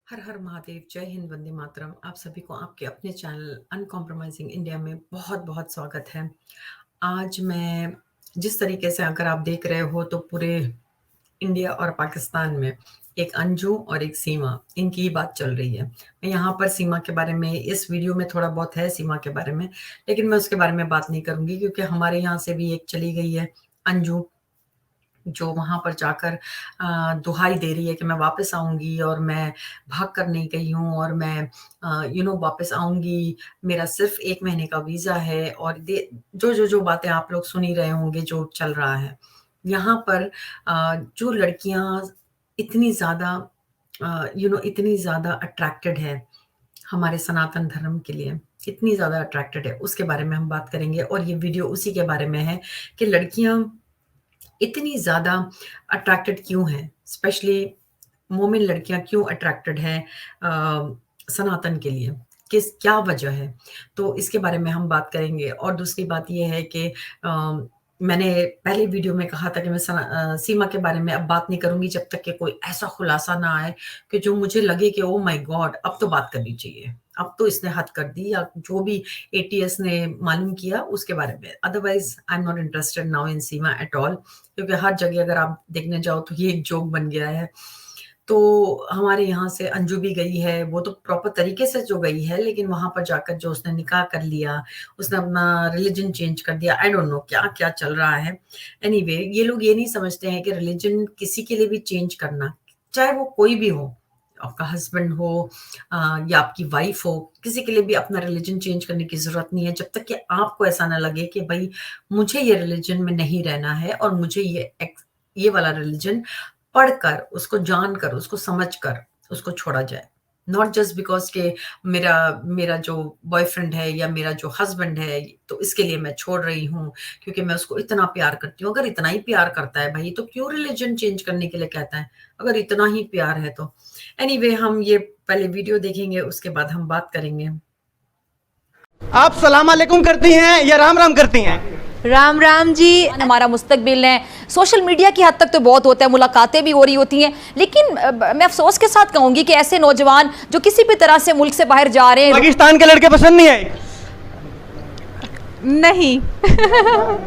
हर हर महादेव, जय हिंद, वंदे मातरम। आप सभी को आपके अपने चैनल अनकॉम्प्रोमाइजिंग इंडिया में बहुत बहुत स्वागत है। आज मैं जिस तरीके से अगर आप देख रहे हो तो पूरे इंडिया और पाकिस्तान में एक अंजू और एक सीमा, इनकी ही बात चल रही है। मैं यहाँ पर सीमा के बारे में, इस वीडियो में थोड़ा बहुत है सीमा के बारे में, लेकिन मैं उसके बारे में बात नहीं करूँगी क्योंकि हमारे यहाँ से भी एक चली गई है अंजू, जो वहाँ पर जाकर दुहाई दे रही है कि मैं वापस आऊँगी और मैं भाग कर नहीं गई हूँ और मैं वापस आऊँगी, मेरा सिर्फ़ 1 महीने का वीज़ा है और दे जो बातें आप लोग सुन ही रहे होंगे जो चल रहा है। यहाँ पर जो लड़कियाँ इतनी ज़्यादा इतनी ज़्यादा अट्रैक्टेड है हमारे सनातन धर्म के लिए, इतनी ज़्यादा अट्रैक्टेड है, उसके बारे में हम बात करेंगे और ये वीडियो उसी के बारे में है कि लड़कियाँ इतनी ज़्यादा अट्रैक्टेड क्यों हैं? स्पेशली मोमिन लड़कियाँ क्यों अट्रैक्टेड हैं सनातन के लिए? क्या वजह है? तो इसके बारे में हम बात करेंगे और दूसरी बात ये है कि मैंने पहले वीडियो में कहा था कि मैं सीमा के बारे में अब बात नहीं करूँगी जब तक कि कोई ऐसा खुलासा ना आए कि जो मुझे लगे कि ओह माय गॉड! अब तो बात करनी चाहिए। अब तो इसने हद कर दी, या जो भी एटीएस ने मालूम किया उसके बारे में। Otherwise I am not interested now in Seema at all, क्योंकि हर जगह अगर आप देखने जाओ तो ये एक जोक बन गया है। तो हमारे यहाँ से अंजू भी गई है, वो तो प्रॉपर तरीके से जो गई है, लेकिन वहाँ पर जाकर जो उसने निकाह कर लिया, उसने अपना रिलिजन चेंज कर दिया, आई डोंट नो क्या-क्या चल रहा है। एनीवे ये लोग ये नहीं समझते हैं कि रिलिजन किसी के लिए भी चेंज करना, चाहे वो कोई भी हो, आपका हस्बैंड हो या आपकी वाइफ हो, किसी के लिए भी अपना रिलिजन चेंज करने की ज़रूरत नहीं है, जब तक कि आपको ऐसा ना लगे कि भई मुझे ये रिलिजन में नहीं रहना है और मुझे ये वाला रिलिजन पढ़कर, उसको जानकर, उसको समझकर उसको छोड़ा जाए। नॉट जस्ट बिकॉज़ कि मेरा मेरा जो बॉयफ्रेंड है या मेरा जो हस्बैंड है, तो इसके लिए मैं छोड़ रही हूँ, क्योंकि मैं उसको इतना प्यार करती हूँ। अगर इतना ही प्यार करता है भई, तो क्यों रिलिजन चेंज करने के लिए कहता है? अगर इतना ही प्यार है तो। एनीवे हम ये पहले वीडियो देखेंगे, उसके बाद हम बात करेंगे। आप सलाम अलैकुम करती हैं या राम राम करती हैं? राम राम जी। हमारा मुस्तकबिल है, सोशल मीडिया की हद तक तो बहुत होता है, मुलाकातें भी हो रही होती हैं, लेकिन मैं अफसोस के साथ कहूंगी कि ऐसे नौजवान जो किसी भी तरह से मुल्क से बाहर जा रहे हैं। पाकिस्तान के लड़के पसंद नहीं आए? नहीं।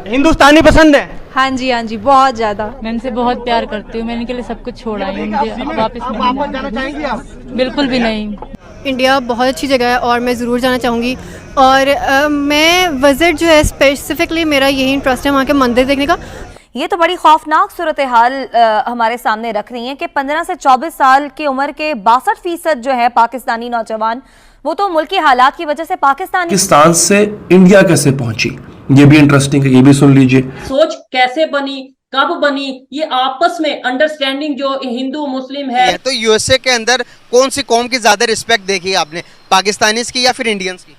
हिंदुस्तानी पसंद है? हाँ जी, बहुत ज्यादा। मैं इनसे बहुत प्यार करती हूँ, मैं इनके लिए सब कुछ छोड़ा है, मुझे वापस वापस जाना चाहेंगी आप? बिल्कुल भी नहीं। इंडिया बहुत अच्छी जगह है और मैं ज़रूर जाना चाहूँगी। और मैं विज़िट जो है, स्पेसिफिकली मेरा यही इंटरेस्ट है वहाँ के मंदिर देखने का। ये तो बड़ी खौफनाक सूरत हाल हमारे सामने रख रही है कि 15 से 24 साल की उम्र के 62% जो है पाकिस्तानी नौजवान, वो तो मुल्क के हालात की वजह से पाकिस्तान से इंडिया कैसे पहुंची, ये भी इंटरेस्टिंग है, ये भी सुन लीजिए। सोच कैसे बनी, कब बनी, ये आपस में अंडरस्टैंडिंग जो हिंदू मुस्लिम है। तो यूएसए के अंदर कौन सी कौम की ज्यादा रिस्पेक्ट देखी आपने, पाकिस्तानीज की या फिर इंडियंस की?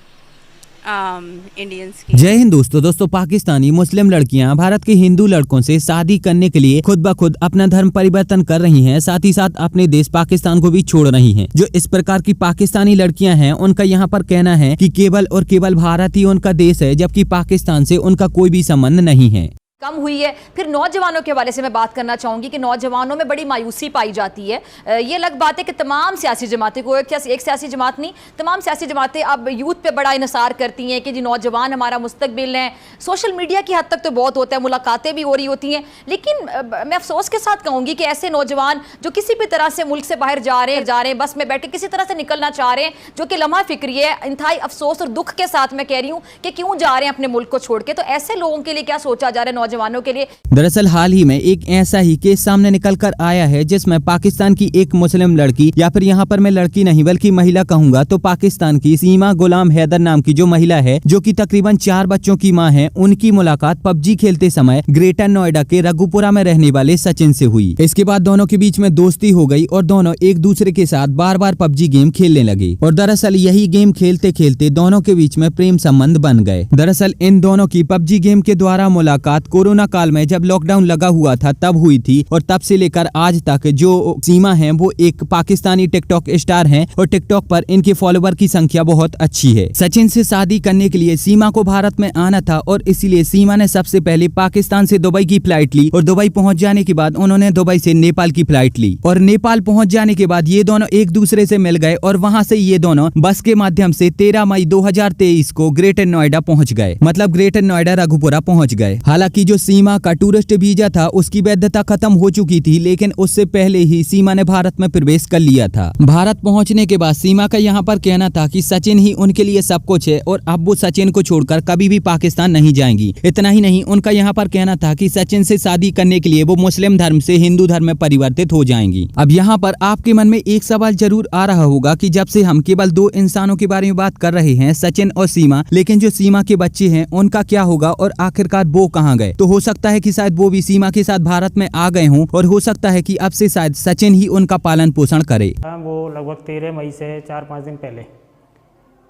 इंडियंस की। जय हिंद दोस्तों पाकिस्तानी मुस्लिम लड़कियां भारत के हिंदू लड़कों से शादी करने के लिए खुद ब खुद अपना धर्म परिवर्तन कर रही हैं, साथ ही साथ अपने देश पाकिस्तान को भी छोड़ रही हैं। जो इस प्रकार की पाकिस्तानी लड़कियां हैं, उनका यहाँ पर कहना है कि केवल और केवल भारत ही उनका देश है, जबकि पाकिस्तान से उनका कोई भी संबंध नहीं है। कम हुई है। फिर नौजवानों के हवाले से मैं बात करना चाहूँगी कि नौजवानों में बड़ी मायूसी पाई जाती है। ये अलग बात है कि तमाम सियासी जमातें, को एक सियासी जमात नहीं, तमाम सियासी जमातें अब यूथ पे बड़ा इनसार करती हैं कि जी नौजवान हमारा मुस्तकबिल है। सोशल मीडिया की हद तक तो बहुत होता है, मुलाकातें भी हो रही होती हैं, लेकिन मैं अफसोस के साथ कहूँगी कि ऐसे नौजवान जो किसी भी तरह से मुल्क से बाहर जा रहे हैं, बस में बैठे किसी तरह से निकलना चाह रहे हैं, जो कि लम्हा फिक्री है, इंतहाई अफसोस और दुख के साथ मैं कह रही हूँ कि क्यों जा रहे हैं अपने मुल्क को छोड़ के। तो ऐसे लोगों के लिए क्या सोचा जा रहा है, नौजवानों के लिए? दरअसल हाल ही में एक ऐसा ही केस सामने निकल कर आया है, जिसमें पाकिस्तान की एक मुस्लिम लड़की, या फिर यहाँ पर मैं लड़की नहीं बल्कि महिला कहूंगा, तो पाकिस्तान की सीमा गुलाम हैदर नाम की जो महिला है, जो कि तकरीबन 4 बच्चों की मां है, उनकी मुलाकात पबजी खेलते समय ग्रेटर नोएडा के रघुपुरा में रहने वाले सचिन से हुई। इसके बाद दोनों के बीच में दोस्ती हो गई और दोनों एक दूसरे के साथ बार बार पबजी गेम खेलने लगे और दरअसल यही गेम खेलते खेलते दोनों के बीच में प्रेम संबंध बन गए। दरअसल इन दोनों की पबजी गेम के द्वारा मुलाकात कोरोना काल में जब लॉकडाउन लगा हुआ था तब हुई थी, और तब से लेकर आज तक जो सीमा है वो एक पाकिस्तानी टिकटॉक स्टार हैं और टिकटॉक पर इनके फॉलोवर की संख्या बहुत अच्छी है। सचिन से शादी करने के लिए सीमा को भारत में आना था और इसीलिए सीमा ने सबसे पहले पाकिस्तान से दुबई की फ्लाइट ली और दुबई पहुंच जाने के बाद उन्होंने दुबई से नेपाल की फ्लाइट ली और नेपाल पहुंच जाने के बाद ये दोनों एक दूसरे से मिल गए और वहां से ये दोनों बस के माध्यम से 13 मई 2023 को ग्रेटर नोएडा पहुंच गए, मतलब ग्रेटर नोएडा रघुपुरा पहुंच गए। हालांकि जो सीमा का टूरिस्ट वीजा था उसकी वैधता खत्म हो चुकी थी, लेकिन उससे पहले ही सीमा ने भारत में प्रवेश कर लिया था। भारत पहुंचने के बाद सीमा का यहाँ पर कहना था कि सचिन ही उनके लिए सब कुछ है और अब वो सचिन को छोड़कर कभी भी पाकिस्तान नहीं जाएंगी। इतना ही नहीं, उनका यहाँ पर कहना था कि सचिन से शादी करने के लिए वो मुस्लिम धर्म से हिंदू धर्म में परिवर्तित हो जाएंगी। अब यहाँ पर आपके मन में एक सवाल जरूर आ रहा होगा कि जब से हम केवल दो इंसानों के बारे में बात कर रहे हैं, सचिन और सीमा, लेकिन जो सीमा के बच्चे हैं उनका क्या होगा और आखिरकार वो कहाँ गए? तो हो सकता है कि शायद वो भी सीमा के साथ भारत में आ गए हों और हो सकता है कि अब से शायद सचिन ही उनका पालन पोषण करे। वो लगभग 13 मई से 4-5 दिन पहले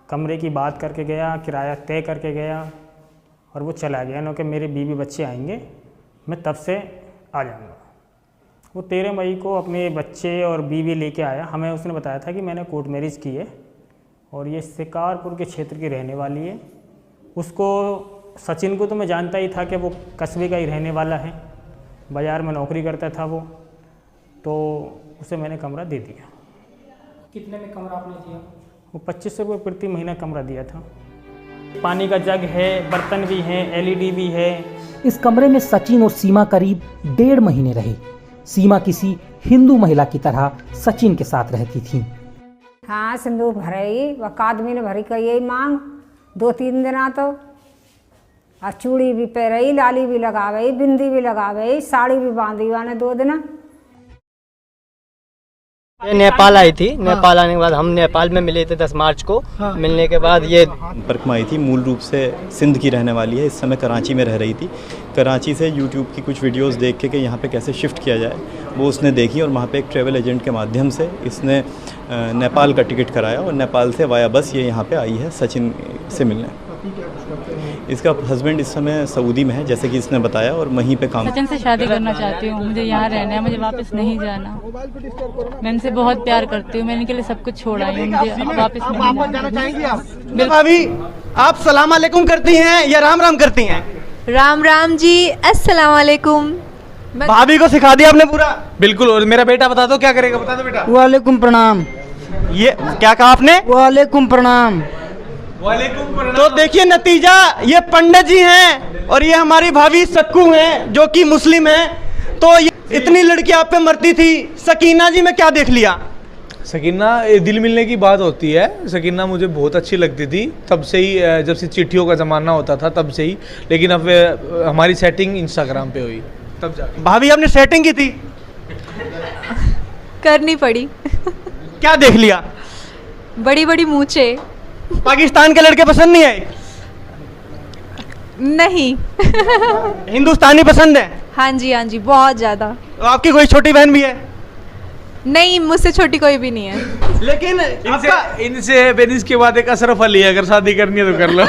कमरे की बात करके गया, किराया तय करके गया और वो चला गया ना कि मेरे बीवी बच्चे आएंगे, मैं तब से आ जाऊँगा। वो 13 मई को अपने बच्चे और बीवी लेके आया। हमें उसने बताया था कि मैंने कोर्ट मैरिज की है और ये शिकारपुर के क्षेत्र की रहने वाली है। उसको, सचिन को तो मैं जानता ही था कि वो कस्बे का ही रहने वाला है, बाज़ार में नौकरी करता था वो, तो उसे मैंने कमरा दे दिया। कितने में कमरा आपने दिया? वो 2500 रुपये प्रति महीना कमरा दिया था। पानी का जग है, बर्तन भी हैं, LED भी है। इस कमरे में सचिन और सीमा करीब 1.5 महीने रहे। सीमा किसी हिंदू महिला की तरह सचिन के साथ रहती थी। हाँ, सिंदूर भरे वह आदमी ने भरी का यही मांग 2-3 दिन तो, और चूड़ी भी पहरे, लाली भी लगावे, बिंदी भी लगावे, साड़ी भी बांधी वाने 2 दिन। ये नेपाल आई थी। नेपाल आने के बाद हम नेपाल में मिले थे 10 मार्च को। मिलने के बाद ये संपर्क में आई थी। मूल रूप से सिंध की रहने वाली है, इस समय कराची में रह रही थी। कराची से यूट्यूब की कुछ वीडियोस देख के कि यहाँ पे कैसे शिफ्ट किया जाए वो उसने देखी और वहाँ पे एक ट्रैवल एजेंट के माध्यम से इसने नेपाल का टिकट कराया और नेपाल से वाया बस ये यहाँ पे आई है सचिन से मिलने। इसका हस्बैंड इस समय सऊदी में है, जैसे कि इसने बताया, और वहीं पे काम। सचिन से शादी करना चाहती हूँ, मुझे यहाँ रहना है, मुझे वापस नहीं जाना। मैं इनसे बहुत प्यार करती हूँ, मैं इनके लिए सब कुछ छोड़ आई हूँ, मुझे वापस नहीं जाना। बिल्कुल। भाभी, आप सलाम अलैकुम करती हैं या राम राम करती हैं? राम राम जी, अस्सलाम वालेकुम। भाभी को सिखा दिया आपने पूरा? बिल्कुल। और मेरा बेटा बता दो क्या करेगा, बता दो बेटा। वालेकुम प्रणाम। ये क्या कहा आपने? वालेकुम प्रणाम। तो देखिए नतीजा, ये पंडित जी हैं और ये हमारी भाभी सक्कू हैं जो कि मुस्लिम हैं। तो ये इतनी लड़की आप पे मरती थी, सकीना जी में क्या देख लिया? सकीना, दिल मिलने की बात होती है। सकीना मुझे बहुत अच्छी लगती थी तब से ही, जब से चिट्ठियों का ज़माना होता था तब से ही, लेकिन अब हमारी सेटिंग इंस्टाग्राम पे हुई तब जाके। भाभी आपने सेटिंग की थी? करनी पड़ी। क्या देख लिया? बड़ी बड़ी मूंछें। पाकिस्तान के लड़के पसंद नहीं आए? नहीं। हिंदुस्तानी पसंद है? हाँ जी, हाँ जी, बहुत ज़्यादा। तो आपकी कोई छोटी बहन भी है? नहीं, मुझसे छोटी कोई भी नहीं है। लेकिन इनसे बेनिस के बाद एक अशरफ अली है, अगर शादी करनी है तो कर लो।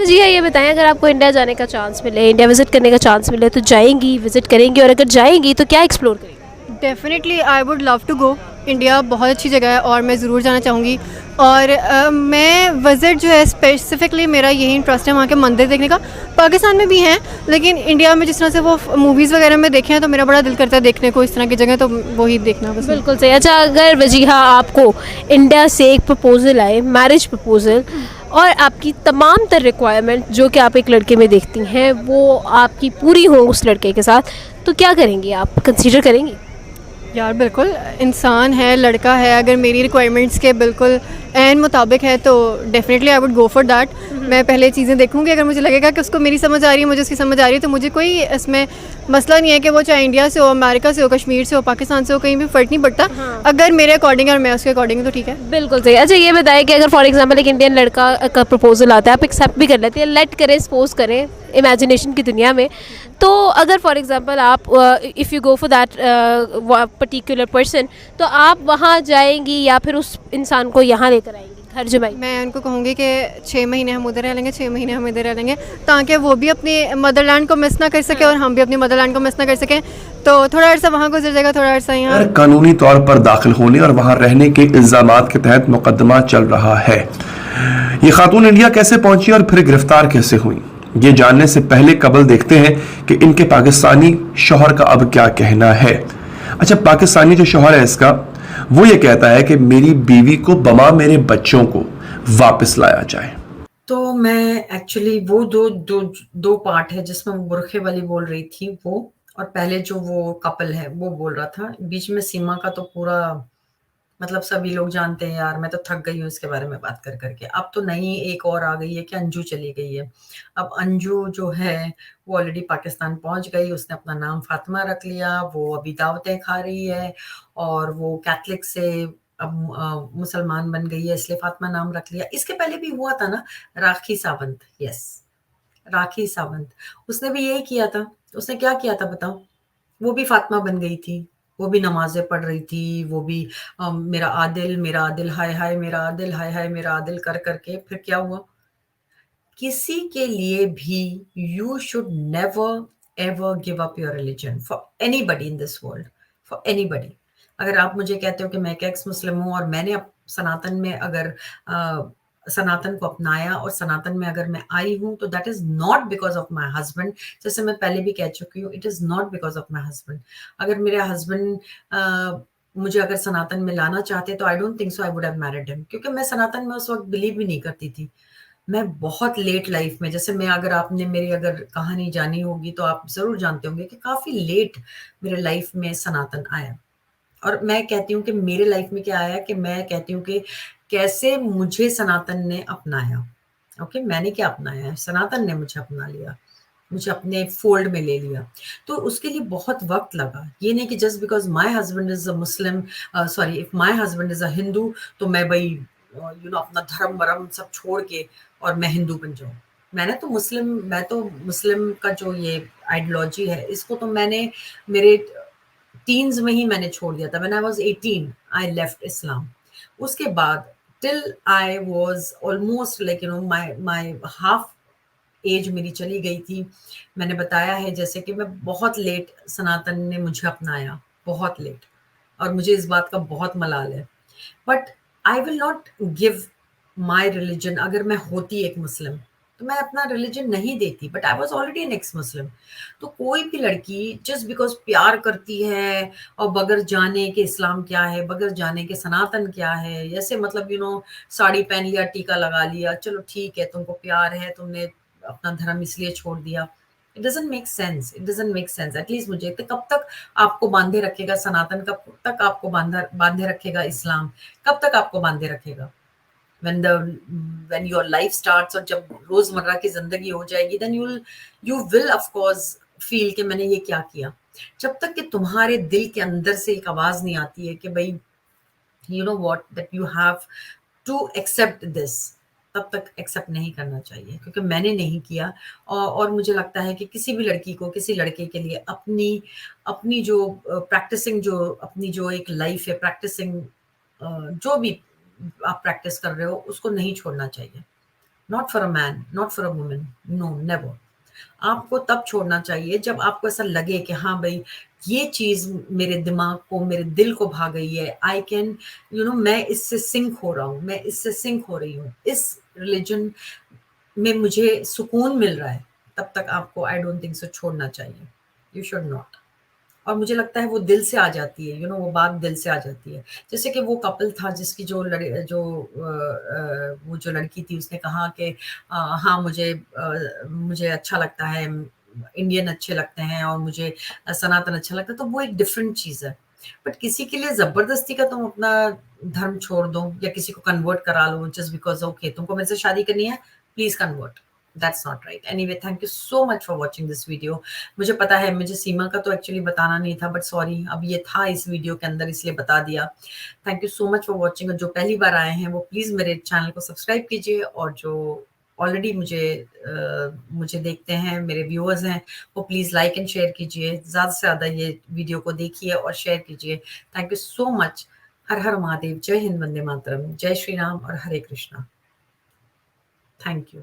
जी हाँ, ये बताएं, अगर आपको इंडिया जाने का चांस मिले, इंडिया विजिट करने का चांस मिले, तो जाएंगी, विजिट करेंगी, और अगर जाएंगी तो क्या एक्सप्लोर करेंगी? Definitely I would love to go. India बहुत अच्छी जगह है और मैं ज़रूर जाना चाहूँगी। और मैं विज़िट जो है, स्पेसिफिकली मेरा यही इंटरेस्ट है वहाँ के मंदिर देखने का। पाकिस्तान में भी हैं, लेकिन इंडिया में जिस तरह से वो मूवीज़ वगैरह में देखे हैं तो मेरा बड़ा दिल करता है देखने को इस तरह की जगह, तो वही देखना बस। बिल्कुल सही। अच्छा, अगर वजीहा आपको इंडिया से एक प्रपोज़ल आए, मैरिज प्रपोज़ल, और आपकी तमाम तर रिक्वायरमेंट जो कि आप एक लड़के में देखती हैं वो आपकी पूरी हो उस लड़के के साथ, तो क्या करेंगी आप? कंसीडर करेंगी? यार बिल्कुल, इंसान है, लड़का है, अगर मेरी रिक्वायरमेंट्स के बिल्कुल एन मुताबिक है तो definitely I would go for that. मैं पहले चीज़ें देखूंगी, अगर मुझे लगेगा कि उसको मेरी समझ आ रही है, मुझे उसकी समझ आ रही है, तो मुझे कोई इसमें मसला नहीं है कि वो चाहे इंडिया से हो, अमेरिका से हो, कश्मीर से हो, पाकिस्तान से हो, कहीं भी फ़र्क नहीं पड़ता। अगर मेरे अकॉर्डिंग और मैं उसके अकॉर्डिंग तो ठीक है। बिल्कुल सही। अच्छा, ये बताएं कि अगर फॉर एग्जाम्पल एक इंडियन लड़का का प्रपोजल आता है, आप एक्सेप्ट भी कर लेते हैं, लेट करें, सपोज करें इमेजिनेशन की दुनिया में, तो अगर फॉर एग्जांपल आप if you go for that particular person, तो आप वहाँ जाएंगी या फिर उस इंसान को यहाँ लेकर आएंगी? घर जमाई? मैं उनको कहूँगी कि 6 महीने हम उधर रह लेंगे, 6 महीने हम इधर रह लेंगे, ताकि वो भी अपनी मदरलैंड को मिस ना कर सके और हम भी अपनी मदरलैंड को मिस ना कर सकें। तो थोड़ा अर्सा वहाँ गुजर जाएगा, थोड़ा अर्सा यहाँ। गैर कानूनी तौर पर दाखिल होने और वहां रहने के इल्जामात के तहत मुकदमा चल रहा है। ये खातून इंडिया कैसे पहुंची और फिर गिरफ्तार कैसे हुई, ये जानने से पहले कबल देखते हैं कि इनके पाकिस्तानी शौहर का अब क्या कहना है। अच्छा, पाकिस्तानी जो शौहर है इसका, वो ये कहता है कि मेरी बीवी को बमा मेरे बच्चों को वापस लाया जाए। तो मैं एक्चुअली वो दो पार्ट है जिसमें वो बुरखे वाली बोल रही थी वो, और पहले जो वो कपल है वो बोल रहा था। बीच में सीमा का तो पूरा मतलब सभी लोग जानते हैं यार, मैं तो थक गई हूँ इसके बारे में बात कर करके। अब तो नई एक और आ गई है कि अंजू चली गई है। अब अंजू जो है वो ऑलरेडी पाकिस्तान पहुंच गई, उसने अपना नाम फातिमा रख लिया, वो अभी दावतें खा रही है और वो कैथलिक से अब मुसलमान बन गई है, इसलिए फातिमा नाम रख लिया। इसके पहले भी हुआ था ना, राखी सावंत, यस राखी सावंत, उसने भी यही किया था। उसने क्या किया था बताओ? वो भी फातिमा बन गई थी, वो भी नमाजें पढ़ रही थी, वो भी मेरा आदिल हाय हाय मेरा आदिल, हाय हाय मेरा आदिल कर करके फिर क्या हुआ? किसी के लिए भी you should never ever give up your religion for anybody in this world, for anybody. अगर आप मुझे कहते हो कि मैं एक एक्स मुस्लिम हूँ और मैंने सनातन में अगर सनातन को अपनाया और सनातन में अगर मैं आई हूँ, तो that is not because of my husband. जैसे मैं पहले भी कह चुकी हूँ, it is not because of my husband. अगर मेरे हस्बैंड मुझे अगर सनातन में लाना चाहते तो I don't think so I would have married him, क्योंकि मैं सनातन में उस वक्त बिलीव भी नहीं करती थी। मैं बहुत लेट लाइफ में, जैसे मैं, अगर आपने मेरी अगर कहानी जानी होगी तो आप जरूर जानते होंगे कि काफी लेट मेरे लाइफ में सनातन आया। और मैं कहती हूँ कि मेरे लाइफ में क्या आया, कि मैं कहती हूँ कि कैसे मुझे सनातन ने अपनाया। ओके, मैंने क्या अपनाया है, सनातन ने मुझे अपना लिया, मुझे अपने फोल्ड में ले लिया। तो उसके लिए बहुत वक्त लगा। ये नहीं कि just because my husband is a Muslim, sorry, if my husband is a Hindu, तो मैं भाई अपना धर्म वरम सब छोड़ के और मैं हिंदू बन जाऊं। मैं तो मुस्लिम का जो ये आइडियोलॉजी है, इसको तो मैंने मेरे टीन्स में ही मैंने छोड़ दिया था। When I was 18 I left Islam. उसके बाद till I was almost like my half age मेरी चली गई थी। मैंने बताया है जैसे कि मैं बहुत लेट सनातन ने मुझे अपनाया, बहुत लेट, और मुझे इस बात का बहुत मलाल है। But I will not give my religion. अगर मैं होती एक मुस्लिम तो मैं अपना रिलीजन नहीं देती, but I was already an ex Muslim. तो कोई भी लड़की जस्ट बिकॉज प्यार करती है और बगैर जाने के इस्लाम क्या है, बगैर जाने के सनातन क्या है, जैसे मतलब साड़ी पहन लिया, टीका लगा लिया, चलो ठीक है, तुमको प्यार है, तुमने अपना धर्म इसलिए छोड़ दिया। It doesn't make sense, it doesn't make sense. At least मुझे तो कब तक आपको बांधे रखेगा सनातन, कब तक आपको बांधे रखेगा इस्लाम, कब तक आपको बांधे रखेगा? when your life starts, और जब रोजमर्रा की जिंदगी हो जाएगी, then you will of course feel कि मैंने ये क्या किया। जब तक कि तुम्हारे दिल के अंदर से एक आवाज नहीं आती है कि भाई you know what, that you have to accept this, तब तक एक्सेप्ट नहीं करना चाहिए, क्योंकि मैंने नहीं किया। और मुझे लगता है कि किसी भी लड़की को, किसी लड़के के लिए अपनी जो प्रैक्टिसिंग, जो अपनी जो एक लाइफ है, प्रैक्टिसिंग जो भी आप प्रैक्टिस कर रहे हो, उसको नहीं छोड़ना चाहिए। Not for a man, not for a woman, no never. आपको तब छोड़ना चाहिए जब आपको ऐसा लगे कि हाँ भाई, ये चीज मेरे दिमाग को, मेरे दिल को भा गई है, आई कैन मैं इससे सिंक हो रहा हूँ, मैं इससे सिंक हो रही हूँ, इस रिलीजन में मुझे सुकून मिल रहा है, तब तक आपको आई डोंट थिंक सो छोड़ना चाहिए। You should not. और मुझे लगता है वो दिल से आ जाती है, वो बात दिल से आ जाती है। जैसे कि वो कपल था जिसकी वो जो लड़की थी, उसने कहा कि हाँ, मुझे अच्छा लगता है, इंडियन अच्छे लगते हैं और मुझे सनातन अच्छा लगता है, तो वो एक डिफरेंट चीज है। बट किसी के लिए जबरदस्ती का तुम अपना धर्म छोड़ दो या किसी को कन्वर्ट करा लो जस्ट बिकॉज ओके तुमको मेरे से शादी करनी है, please convert. That's not right. Anyway, thank you so much for watching this video. मुझे पता है, मुझे सीमा का तो एक्चुअली बताना नहीं था, बट सॉरी, अब ये था इस वीडियो के अंदर, इसलिए बता दिया। Thank you so much for watching. और जो पहली बार आए हैं वो प्लीज़ मेरे चैनल को सब्सक्राइब कीजिए, और जो ऑलरेडी मुझे देखते हैं, मेरे व्यूअर्स हैं, वो प्लीज़ लाइक एंड शेयर कीजिए। ज़्यादा से ज़्यादा ये वीडियो को देखिए और शेयर कीजिए। थैंक यू सो मच हर हर महादेव, जय हिंद, वंदे मातरम, जय श्री राम और हरे कृष्णा। Thank you.